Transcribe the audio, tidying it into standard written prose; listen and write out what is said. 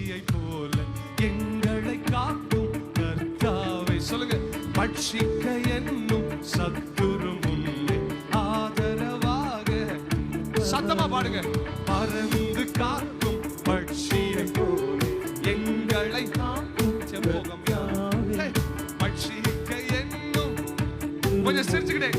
பட்சியை போல எங்களை காக்கும் கர்த்தாவே. சொல்லுங்க. பட்சிக்க என்னும் சத்துரு முன்னே ஆதரவாக. சத்தமா பாடுங்க. பறந்து காக்கும் பட்சியை போல எங்களை காக்கும் செம்போகம். பட்சிக்க என்னும் கொஞ்சம் சிரிச்சுக்கிட்டே